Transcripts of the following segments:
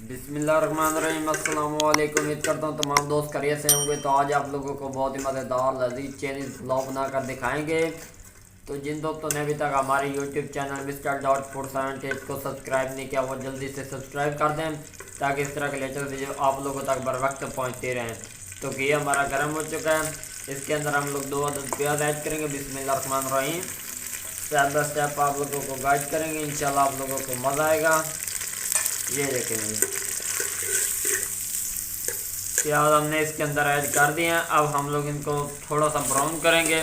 बिस्मिल्लाहिर्रहमानिर्रहीम। अस्सलाम वालेकुम। उम्मीद करता हूँ तमाम दोस्त खैरियत से होंगे। तो आज आप लोगों को बहुत ही मज़ेदार लजीज चाइनीज़ पुलाव बनाकर दिखाएंगे। तो जिन दोस्तों ने अभी तक हमारे YouTube channel mister dot food 78 को सब्सक्राइब नहीं किया वो जल्दी से सब्सक्राइब कर दें ताकि इस तरह के लेटेस्ट वीडियो आप लोगों तक बर वक्त पहुँचते रहें। तो घी हमारा गर्म हो चुका है, इसके अंदर हम लोग 2 अदद प्याज ऐड करेंगे। बिस्मिल्लाहिर्रहमानिर्रहीम। स्टेप बाय स्टेप आप लोगों को गाइड करेंगे, इंशाल्लाह आप लोगों को मज़ा आएगा। ये देखेंगे प्याज हमने इसके अंदर ऐड कर दिए हैं। अब हम लोग इनको थोड़ा सा ब्राउन करेंगे,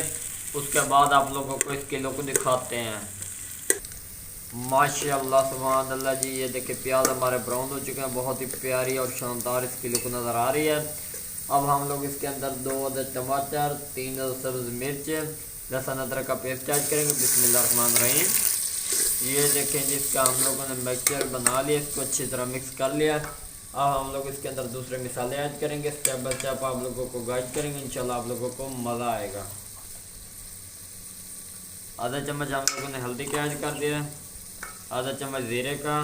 उसके बाद आप लोगों को इस किलो को दिखाते हैं। माशाल्लाह सुभान अल्लाह जी, ये देखिए प्याज हमारे ब्राउन हो चुके हैं, बहुत ही प्यारी और शानदार इस किलो को नज़र आ रही है। अब हम लोग इसके अंदर 2 अदद टमाटर, 3 अदद सब्ज़ मिर्च, लहसुन अदरक का पेस्ट ऐड करेंगे। बिस्मिल्लाहिर्रहमानिर्रहीम। ये देखें जिसका हम लोगों ने मिक्सचर बना लिया, इसको अच्छी तरह मिक्स कर लिया। अब हम लोग इसके अंदर दूसरे मसाले ऐड करेंगे, स्टेप बाय स्टेप आप लोगों को गाइड करेंगे, इंशाल्लाह आप लोगों को मज़ा आएगा। आधा चम्मच हम लोगों ने हल्दी का ऐड कर दिया, आधा चम्मच ज़ीरे का,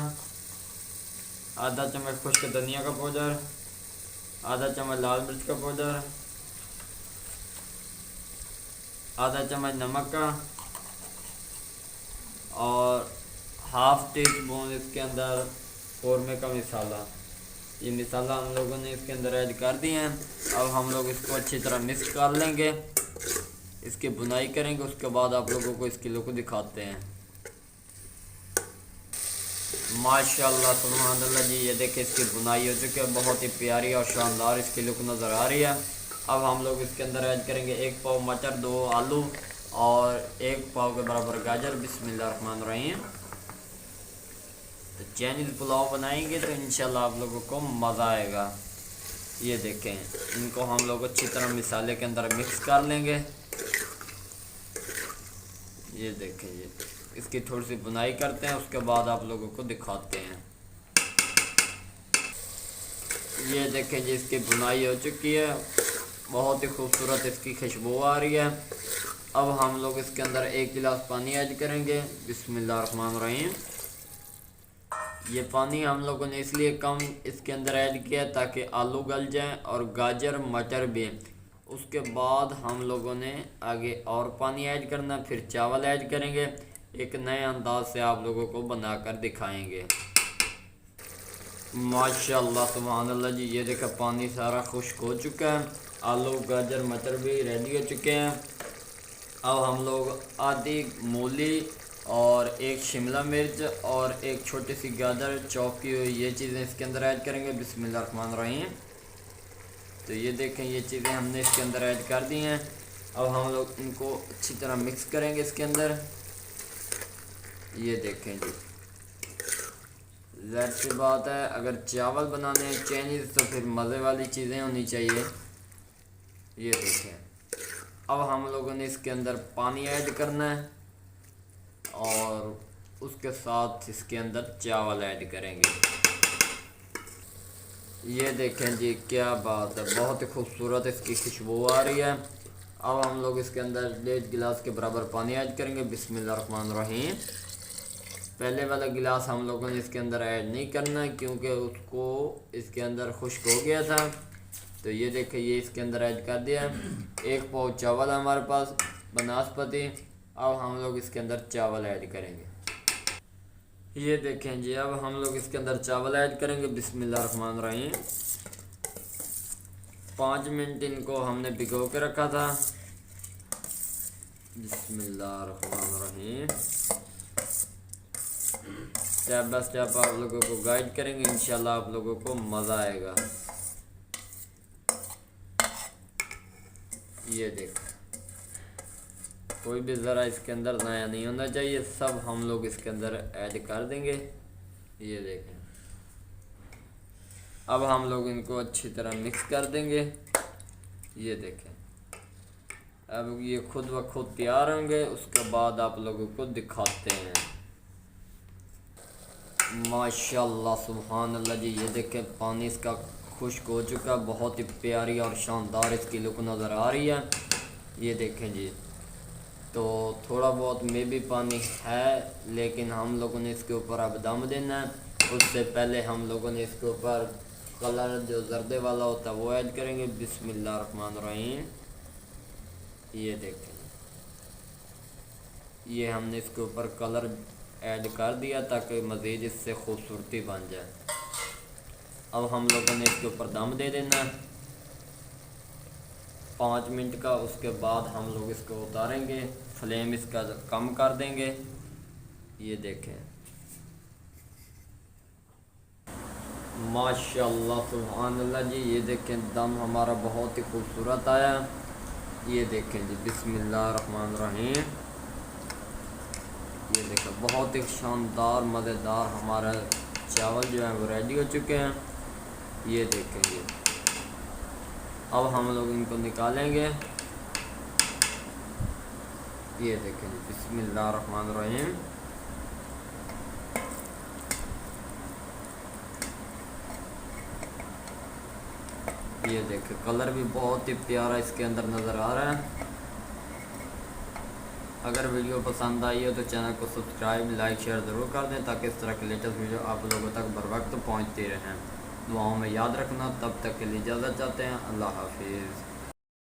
आधा चम्मच खुश्क धनिया का पाउडर, आधा चम्मच लाल मिर्च का पाउडर, आधा चम्मच नमक का और हाफ टी स्पून इसके अंदर कौरमे का मसाला। ये मसाला हम लोगों ने इसके अंदर ऐड कर दिए हैं। अब हम लोग इसको अच्छी तरह मिक्स कर लेंगे, इसकी बुनाई करेंगे, उसके बाद आप लोगों को इस किलो को दिखाते हैं। माशाल्लाह सुभान अल्लाह जी, ये देखिए इसकी बुनाई हो चुकी है, बहुत ही प्यारी और शानदार इस किलो को नज़र आ रही है। अब हम लोग इसके अंदर ऐड करेंगे 1 पाव मटर, 2 आलू और 1 पाव के बराबर गाजर। बिस्मिल्लाहिर्रहमानिर्रहीम। तो चाइनीज़ पुलाव बनाएंगे तो इंशाल्लाह आप लोगों को मज़ा आएगा। ये देखें, इनको हम लोग अच्छी तरह मसाले के अंदर मिक्स कर लेंगे। ये देखें, ये इसकी थोड़ी सी बुनाई करते हैं, उसके बाद आप लोगों को दिखाते हैं। ये देखें जी इसकी बुनाई हो चुकी है, बहुत ही खूबसूरत इसकी खुशबू आ रही है। अब हम लोग इसके अंदर 1 गिलास पानी ऐड करेंगे। बिस्मिल्लाहिर्रहमानिर्रहीम। ये पानी हम लोगों ने इसलिए कम इसके अंदर ऐड किया ताकि आलू गल जाएं और गाजर मटर भी। उसके बाद हम लोगों ने आगे और पानी ऐड करना, फिर चावल ऐड करेंगे, एक नए अंदाज से आप लोगों को बनाकर दिखाएंगे। माशाल्लाह सुभान अल्लाह जी, ये देखा पानी सारा खुश्क हो चुका है, आलू गाजर मटर भी रेडी हो चुके हैं। अब हम लोग आधी मूली और 1 शिमला मिर्च और 1 छोटी सी गाजर चॉप की हुई ये चीज़ें इसके अंदर ऐड करेंगे। बिस्मिल्लाहिर्रहमानिर्रहीम। तो ये देखें ये चीज़ें हमने इसके अंदर ऐड कर दी हैं। अब हम लोग इनको अच्छी तरह मिक्स करेंगे इसके अंदर। ये देखें जी, ज़ाहिर सी बात है अगर चावल बनाने हैं चाइनीज़ तो फिर मज़े वाली चीज़ें होनी चाहिए। ये देखें, अब हम लोगों ने इसके अंदर पानी ऐड करना है और उसके साथ इसके अंदर चावल ऐड करेंगे। ये देखें जी, क्या बात है, बहुत ही खूबसूरत इसकी खुशबू आ रही है। अब हम लोग इसके अंदर 1.5 गिलास के बराबर पानी ऐड करेंगे। बिस्मिल्लाहिर्रहमानिर्रहीम। पहले वाला गिलास हम लोगों ने इसके अंदर ऐड नहीं करना क्योंकि उसको इसके अंदर खुश्क हो गया था। तो ये देखें ये इसके अंदर ऐड कर दिया। 1 पाव चावल हमारे पास बनास्पति। अब हम लोग इसके अंदर चावल ऐड करेंगे। ये देखें जी, अब हम लोग इसके अंदर चावल ऐड करेंगे। बिस्मिल्लाहिर्रहमानिर्रहीम। 5 मिनट इनको हमने भिगो के रखा था। बिस्मिल्लाहिर्रहमानिर्रहीम। स्टेप बाय स्टेप आप लोगों को गाइड करेंगे, इंशाल्लाह आप लोगों को मज़ा आएगा। ये देख, कोई भी ज़रा इसके अंदर नया नहीं होना चाहिए, सब हम लोग इसके अंदर ऐड कर देंगे। ये देखें, अब हम लोग इनको अच्छी तरह मिक्स कर देंगे। ये देखें, अब ये खुद ब खुद तैयार होंगे, उसके बाद आप लोगों को दिखाते हैं। माशाल्लाह सुभान अल्लाह जी, ये देखें पानी इसका खुश्क हो चुका, बहुत ही प्यारी और शानदार इसकी लुक नज़र आ रही है। ये देखें जी, तो थोड़ा बहुत में भी पानी है लेकिन हम लोगों ने इसके ऊपर अब दम देना है। उससे पहले हम लोगों ने इसके ऊपर कलर जो जर्दे वाला होता है वो ऐड करेंगे। बिस्मिल्लाहिर्रहमानिर्रहीम। ये देखें, ये हमने इसके ऊपर कलर ऐड कर दिया ताकि मज़ीद इससे खूबसूरती बन जाए। अब हम लोगों ने इसके ऊपर दम दे देना है 5 मिनट का। उसके बाद हम लोग इसको उतारेंगे, फ्लेम इसका कम कर देंगे। ये देखें, माशाल्लाह सुभान अल्लाह जी। ये देखें, दम हमारा बहुत ही खूबसूरत आया। ये देखें जी, बिस्मिल्लाहिर्रहमानिर्रहीम। ये देखें, बहुत ही शानदार मज़ेदार हमारा चावल जो है वो रेडी हो चुके हैं। ये देखें ये, अब हम लोग इनको निकालेंगे। ये देखें जी, बिस्मिल्लाहिर्रहमानिर्रहीम। ये देखें, कलर भी बहुत ही प्यारा इसके अंदर नज़र आ रहा है। अगर वीडियो पसंद आई हो तो चैनल को सब्सक्राइब, लाइक, शेयर ज़रूर कर दें ताकि इस तरह के लेटेस्ट वीडियो आप लोगों तक बर वक्त पहुँचती रहें। दुआओं में याद रखना। तब तक के लिए इजाज़त चाहते हैं। अल्लाह हाफिज़।